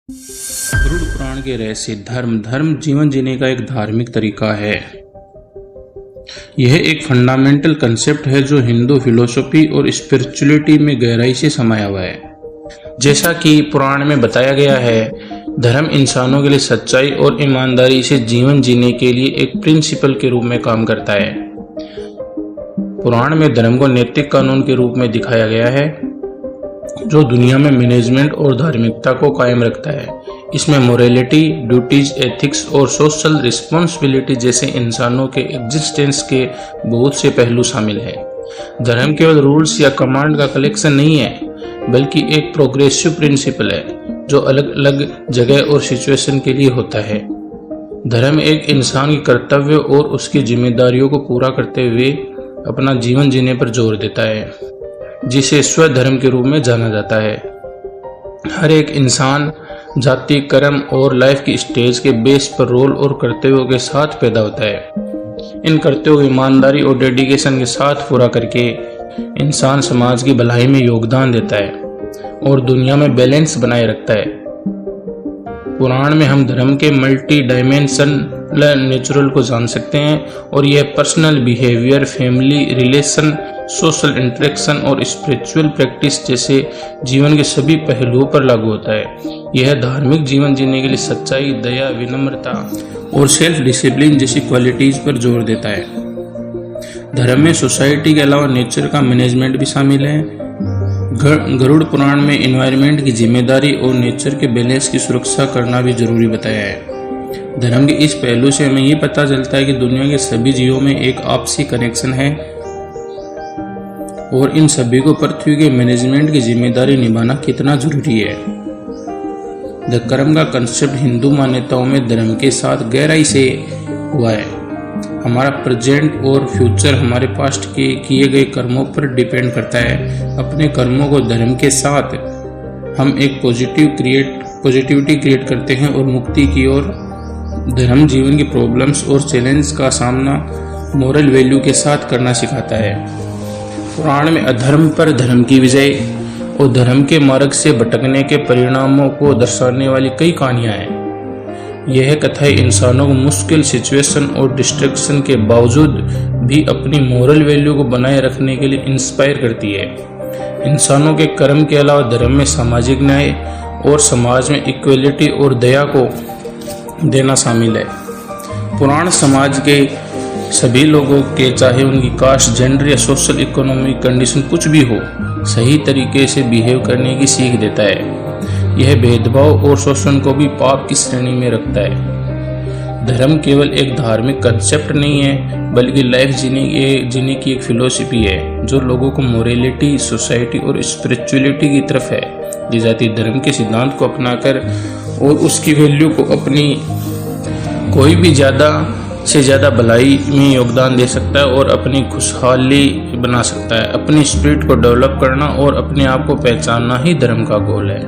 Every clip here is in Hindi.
गरुड़ पुराण के रहस्य धर्म जीवन जीने का एक धार्मिक तरीका है। यह एक फंडामेंटल कंसेप्ट है जो हिंदू फिलोसफी और स्पिरिचुअलिटी में गहराई से समाया हुआ है। जैसा कि पुराण में बताया गया है, धर्म इंसानों के लिए सच्चाई और ईमानदारी से जीवन जीने के लिए एक प्रिंसिपल के रूप में काम करता है। पुराण में धर्म को नैतिक कानून के रूप में दिखाया गया है जो दुनिया में मैनेजमेंट और धार्मिकता को कायम रखता है। इसमें मोरालिटी, ड्यूटीज, एथिक्स और सोशल रिस्पॉन्सिबिलिटी जैसे इंसानों के एग्जिस्टेंस के बहुत से पहलू शामिल हैं। धर्म केवल रूल्स या कमांड का कलेक्शन नहीं है, बल्कि एक प्रोग्रेसिव प्रिंसिपल है जो अलग अलग जगह और सिचुएशन के लिए होता है। धर्म एक इंसान की कर्तव्य और उसकी जिम्मेदारियों को पूरा करते हुए अपना जीवन जीने पर जोर देता है, जिसे स्वधर्म के रूप में जाना जाता है। हर एक इंसान जाति, कर्म और लाइफ की स्टेज के बेस पर रोल और कर्तव्यों के साथ पैदा होता है। इन कर्तव्यों को ईमानदारी और डेडिकेशन के साथ पूरा करके इंसान समाज की भलाई में योगदान देता है और दुनिया में बैलेंस बनाए रखता है। पुराण में हम धर्म के मल्टी डायमेंशनल नेचुरल को जान सकते हैं और यह personal behaviour, family relation, social interaction और स्पिरिचुअल प्रैक्टिस जैसे जीवन के सभी पहलुओं पर लागू होता है। यह धार्मिक जीवन जीने के लिए सच्चाई, दया, विनम्रता और सेल्फ डिसिप्लिन जैसी क्वालिटीज पर जोर देता है। धर्म में सोसाइटी के अलावा नेचर का मैनेजमेंट भी शामिल है। गरुड़ पुराण में एनवायरनमेंट की जिम्मेदारी और नेचर के बैलेंस की सुरक्षा करना भी जरूरी बताया है। धर्म के इस पहलू से हमें ये पता चलता है कि दुनिया के सभी जीवों में एक आपसी कनेक्शन है और इन सभी को पृथ्वी के मैनेजमेंट की जिम्मेदारी निभाना कितना जरूरी है। द कर्म का कंसेप्ट हिंदू मान्यताओं में धर्म के साथ गहराई से हुआ है। हमारा प्रेजेंट और फ्यूचर हमारे पास्ट के किए गए कर्मों पर डिपेंड करता है। अपने कर्मों को धर्म के साथ हम एक पॉजिटिविटी क्रिएट करते हैं और मुक्ति की ओर। धर्म जीवन की प्रॉब्लम्स और चैलेंज का सामना मोरल वैल्यू के साथ करना सिखाता है। पुराण में अधर्म पर धर्म की विजय और धर्म के मार्ग से भटकने के परिणामों को दर्शाने वाली कई कहानियां हैं। यह कथाएं इंसानों को मुश्किल सिचुएशन और डिस्ट्रैक्शन के बावजूद भी अपनी मोरल वैल्यू को बनाए रखने के लिए इंस्पायर करती है। इंसानों के कर्म के अलावा धर्म में सामाजिक न्याय और समाज में इक्वलिटी और दया को देना शामिल है। पुराण समाज के सभी लोगों के, चाहे उनकी कास्ट, जेंडर या सोशल इकोनॉमिक कंडीशन कुछ भी हो, सही तरीके से बिहेव करने की सीख देता है। यह भेदभाव और शोषण को भी पाप की श्रेणी में रखता है। धर्म केवल एक धार्मिक कंसेप्ट नहीं है, बल्कि लाइफ जीने की एक फिलोसफी है जो लोगों को मोरालिटी, सोसाइटी और स्पिरिचुअलिटी की तरफ है ले जाती। धर्म के सिद्धांत को अपनाकर और उसकी वैल्यू को अपनी कोई भी ज़्यादा से ज़्यादा भलाई में योगदान दे सकता है और अपनी खुशहाली बना सकता है। अपनी स्पिरिट को डेवलप करना और अपने आप को पहचानना ही धर्म का गोल है।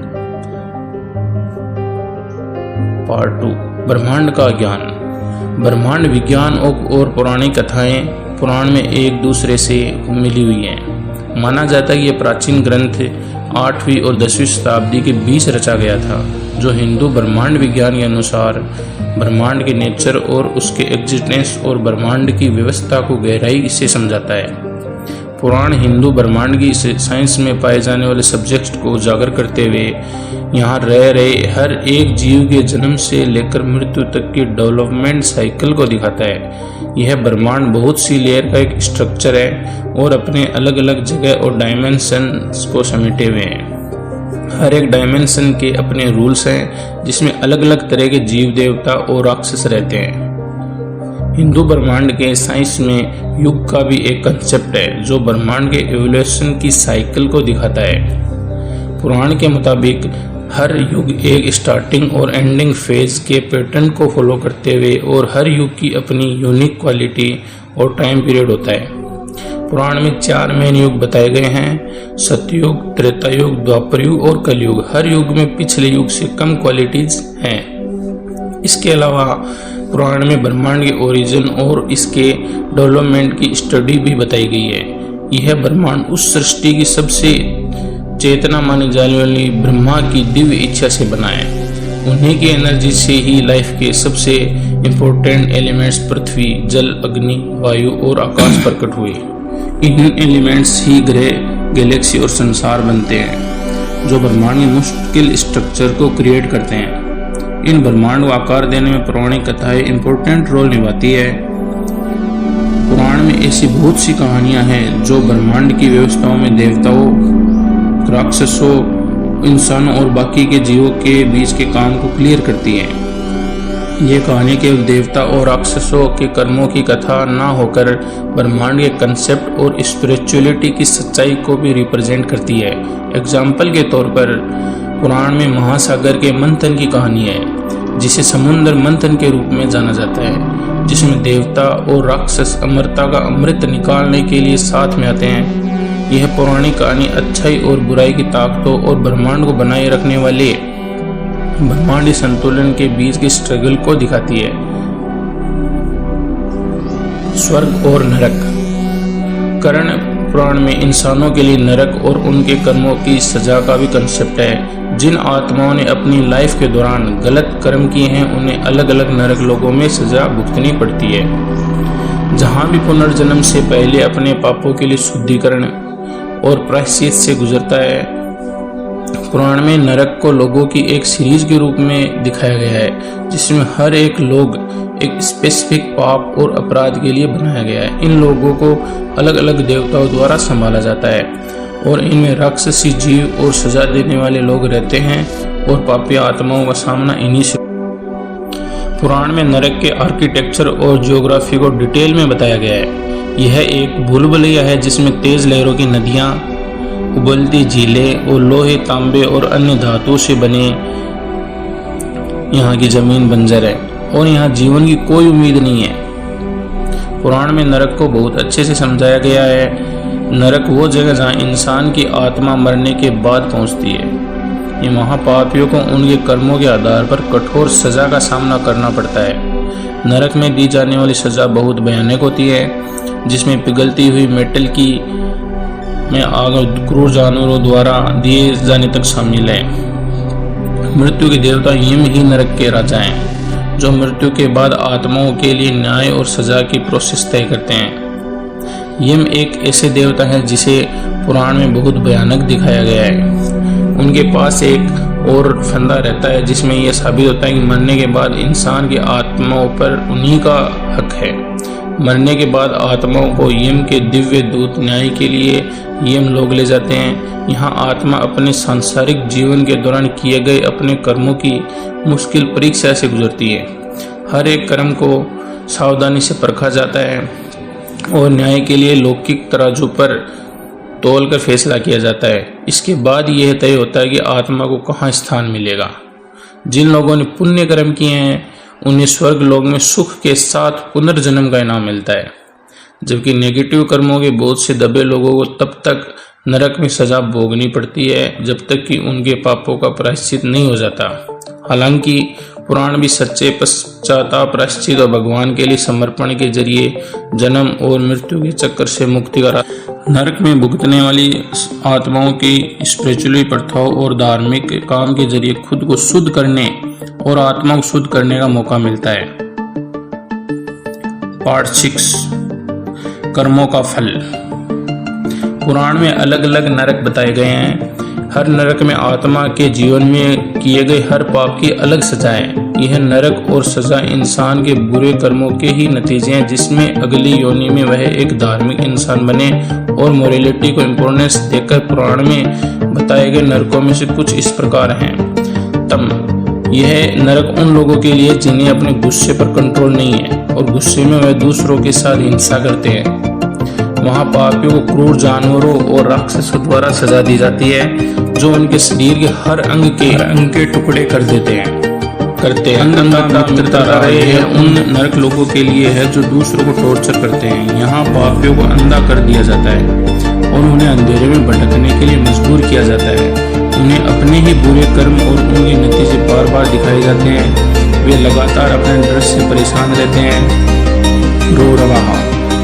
पार्ट 2, ब्रह्मांड का ज्ञान। ब्रह्मांड विज्ञान और पौराणिक कथाएं पुराण में एक दूसरे से मिली हुई हैं। माना जाता है कि यह प्राचीन ग्रंथ 8वीं और 10वीं शताब्दी के बीच रचा गया था, जो हिंदू ब्रह्मांड विज्ञान के अनुसार ब्रह्मांड के नेचर और उसके एग्जिस्टेंस और ब्रह्मांड की व्यवस्था को गहराई से समझाता है। पुराण हिंदू ब्रह्मांड की साइंस में पाए जाने वाले सब्जेक्ट को उजागर करते हुए यहाँ रह रहे हर एक जीव के जन्म से लेकर मृत्यु तक की डेवलपमेंट साइकिल को दिखाता है। यह ब्रह्मांड बहुत सी लेयर का एक स्ट्रक्चर है और अपने अलग अलग जगह और डायमेंशंस को समेटे हुए हैं। हर एक डायमेंशन के अपने रूल्स हैं, जिसमें अलग अलग तरह के जीव, देवता और राक्षस रहते हैं। हिंदू ब्रह्मांड के साइंस में युग का भी एक कंसेप्ट है जो ब्रह्मांड के एवोल्यूशन की साइकिल को दिखाता है। पुराण के मुताबिक हर युग एक स्टार्टिंग और एंडिंग फेज के पैटर्न को फॉलो करते हुए और हर युग की अपनी यूनिक क्वालिटी और टाइम पीरियड होता है। पुराण में 4 मेन युग बताए गए हैं: सतयुग, त्रेता युग, द्वापर युग और कलयुग। हर युग में पिछले युग से कम क्वालिटीज हैं। इसके अलावा पुराण में ब्रह्मांड के ओरिजिन और इसके डेवलपमेंट की स्टडी भी बताई गई है। यह ब्रह्मांड उस सृष्टि की सबसे चेतना मानी जाने वाली ब्रह्मा की दिव्य इच्छा से बना है। उन्हीं की एनर्जी से ही लाइफ के सबसे इम्पोर्टेंट एलिमेंट्स पृथ्वी, जल, अग्नि, वायु और आकाश प्रकट हुए। इन एलिमेंट्स ही ग्रह, गैलेक्सी और संसार बनते हैं, जो ब्रह्मांड की मुश्किल स्ट्रक्चर को क्रिएट करते हैं। इन ब्रह्मांड को आकार देने में पौराणिक कथाएं इंपॉर्टेंट रोल निभाती है। पुराण में ऐसी बहुत सी कहानियां हैं जो ब्रह्मांड की व्यवस्थाओं में देवताओं, राक्षसों, इंसानों और बाकी के जीवों के बीच के काम को क्लियर करती हैं। ये कहानी केवल देवता और राक्षसों के कर्मों की कथा ना होकर ब्रह्मांड के कंसेप्ट और स्पिरिचुअलिटी की सच्चाई को भी रिप्रेजेंट करती है। एग्जाम्पल के तौर पर पुराण में महासागर के मंथन की कहानी है, जिसे समुद्र मंथन के रूप में जाना जाता है, जिसमें देवता और राक्षस अमरता का अमृत निकालने के लिए साथ में आते हैं। यह पौराणिक कहानी अच्छाई और बुराई की ताकतों और ब्रह्मांड को बनाए रखने वाले ब्रह्मांडी संतुलन के बीच की स्ट्रगल को दिखाती है। स्वर्ग और नरक। कर्ण पुराण में इंसानों के लिए नरक और उनके कर्मों की सजा का भी कंसेप्ट है। जिन आत्माओं ने अपनी लाइफ के दौरान गलत कर्म किए हैं, उन्हें अलग अलग नरक लोगों में सजा भुगतनी पड़ती है, जहां भी पुनर्जन्म से पहले अपने पापों के लिए शुद्धिकरण और प्रायश्चित से गुजरता है। पुराण में नरक को लोगों की एक सीरीज के रूप में दिखाया गया है, जिसमें हर एक लोग एक स्पेसिफिक पाप और अपराध के लिए बनाया गया है। इन लोगों को अलग अलग देवताओं द्वारा संभाला जाता है और इनमें राक्षसी जीव और सजा देने वाले लोग रहते हैं और पापी आत्माओं का सामना इन्हीं से। पुराण में नरक के आर्किटेक्चर और जियोग्राफी को डिटेल में बताया गया है। यह एक भूलभुलैया है जिसमें तेज लहरों की नदियां, उबलती झीलें और लोहे, तांबे और अन्य धातु से बने यहाँ की जमीन बंजर है और यहाँ जीवन की कोई उम्मीद नहीं है। पुराण में नरक को बहुत अच्छे से समझाया गया है। नरक वो जगह जहाँ इंसान की आत्मा मरने के बाद पहुँचती है। ये महापापियों को उनके कर्मों के आधार पर कठोर सजा का सामना करना पड़ता है। नरक में दी जाने वाली सजा बहुत भयानक होती है, जिसमें पिघलती हुई मेटल की में आग क्रूर जानवरों द्वारा दिए जाने तक शामिल है। मृत्यु के देवता यम ही नरक के राजा हैं, जो मृत्यु के बाद आत्माओं के लिए न्याय और सजा की प्रोसेस तय करते हैं। यम एक ऐसे देवता है जिसे पुराण में बहुत भयानक दिखाया गया है। उनके पास एक और फंदा रहता है जिसमें यह साबित होता है कि मरने के बाद इंसान की आत्माओं पर उन्हीं का हक है। मरने के बाद आत्माओं को यम के दिव्य दूत न्याय के लिए यम लोग ले जाते हैं। यहाँ आत्मा अपने सांसारिक जीवन के दौरान किए गए अपने कर्मों की मुश्किल परीक्षा से गुजरती है। हर एक कर्म को सावधानी से परखा जाता है और न्याय के लिए लौकिक तराजू पर तौल कर फैसला किया जाता है। इसके बाद यह तय होता है कि आत्मा को कहाँ स्थान मिलेगा। जिन लोगों ने पुण्य कर्म किए हैं उन्हें स्वर्ग लोक में सुख के साथ पुनर्जन्म का इनाम मिलता है, जबकि नेगेटिव कर्मों के बोझ से दबे लोगों को तब तक नरक में सजा भोगनी पड़ती है जब तक कि उनके पापों का प्रायश्चित नहीं हो जाता। हालांकि पुराण भी सच्चे पश्चाताप, प्रायश्चित और भगवान के लिए समर्पण के जरिए जन्म और मृत्यु के चक्कर से मुक्ति का नरक में भुगतने वाली आत्माओं की स्पिरिचुअल प्रथाओं और धार्मिक काम के जरिए खुद को शुद्ध करने और आत्मा को शुद्ध करने का मौका मिलता है। पार्ट 6, कर्मों का फल। पुराण में अलग अलग नरक बताए गए हैं। हर नरक में आत्मा के जीवन में किए गए हर पाप की अलग सजा है। यह नरक और सजा इंसान के बुरे कर्मों के ही नतीजे हैं, जिसमें अगली योनि में वह एक धार्मिक इंसान बने और मोरालिटी को इम्पोर्टेंस देकर पुराण में बताए गए नरकों में से कुछ इस प्रकार हैं। यह नरक उन लोगों के लिए जिन्हें अपने गुस्से पर कंट्रोल नहीं है और गुस्से में वह दूसरों के साथ हिंसा करते हैं। वहाँ पापियों को क्रूर जानवरों और राक्षसों द्वारा सजा दी जाती है, जो उनके शरीर के हर अंग के टुकड़े कर देते हैं। यह उन नरक लोगों के लिए है जो दूसरों को टॉर्चर करते हैं। यहाँ पापियों को अंधा कर दिया जाता है और उन्हें अंधेरे में भटकने के लिए मजबूर किया जाता है। उन्हें अपने ही बुरे कर्म और उनके नतीजे बार बार दिखाए जाते हैं। वे लगातार अपने डर से परेशान रहते हैं। रो रहा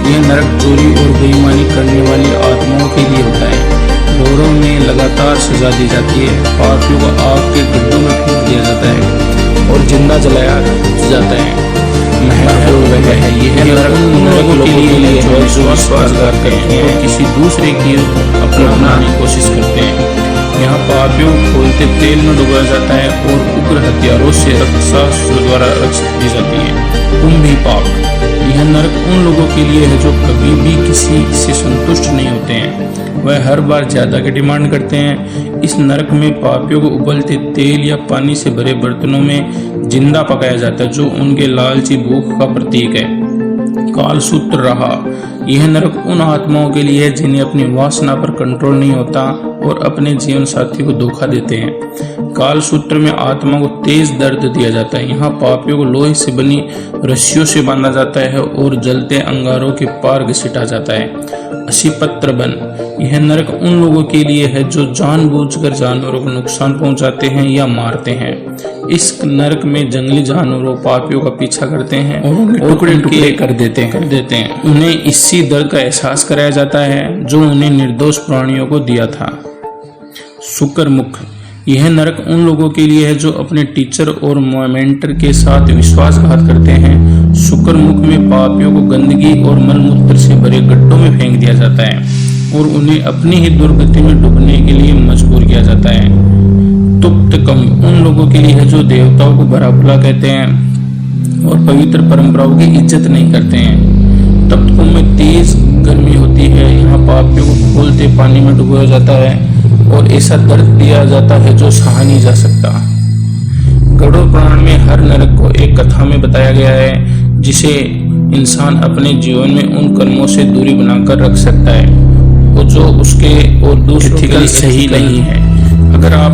यह नरक चोरी और बेईमानी करने वाली आत्माओं के लिए होता है। रोरों में लगातार सजा दी जाती है। पापियों को आग के गड्ढों में फेंक दिया जाता है। लोगों के लिए है जो विश्वासघात करते हैं और किसी दूसरे की अपनाने की कोशिश करते हैं। यहाँ पापियों को खोलते तेल में डुबाया जाता है और उग्र हथियारों से रक्षास्त्र द्वारा रक्षा दी जाती है। कुंभी पाक, यह नरक उन लोगों के लिए है जो कभी भी किसी से संतुष्ट नहीं होते हैं, वह हर बार ज्यादा की डिमांड करते हैं। इस नरक में पापियों को उबलते तेल या पानी से भरे बर्तनों में जिंदा पकाया जाता है, जो उनके लालची भूख का प्रतीक है। कालसूत्र रहा, यह नरक उन आत्माओं के लिए है जिन्हें अपनी वासना पर कंट्रोल नहीं होता और अपने जीवन साथी को धोखा देते हैं। कालसूत्र में आत्मा को तेज दर्द दिया जाता है। यहाँ पापियों को लोहे से बनी रस्सियों से बांधा जाता है और जलते अंगारों के पार घसीटा जाता है। असीपत्र बन, यह नरक उन लोगों के लिए है जो जानबूझकर जानवरों को नुकसान पहुंचाते हैं या मारते हैं। इस नरक में जंगली जानवरों पापियों का पीछा करते हैं और उन्हें टुकड़े टुकड़े कर देते हैं। उन्हें इसी दर्द का एहसास कराया जाता है जो उन्हें निर्दोष प्राणियों को दिया था। शुक्रमुख, यह नरक उन लोगों के लिए है जो अपने टीचर और मेंटर के साथ विश्वासघात करते हैं। शुक्रमुख में पापियों को गंदगी और मलमूत्र से भरे गड्ढों में फेंक दिया जाता है और उन्हें अपनी ही दुर्गति में डूबने के लिए मजबूर किया जाता है। तुप्तकम, उन लोगों के लिए है जो देवताओं को भला बुरा कहते हैं और पवित्र परंपराओं की इज्जत नहीं करते हैं। तप्तकुंड में तेज गर्मी होती है। यहाँ पापियों को खोलते पानी में डुबोया जाता है और ऐसा दर्द दिया जाता है जो सहा नहीं जा सकता। गरुड़ पुराण में हर नरक को एक कथा में बताया गया है जिसे इंसान अपने जीवन में उन कर्मों से दूरी बनाकर रख सकता है और जो उसके और दूसरों के लिए सही नहीं है। अगर आप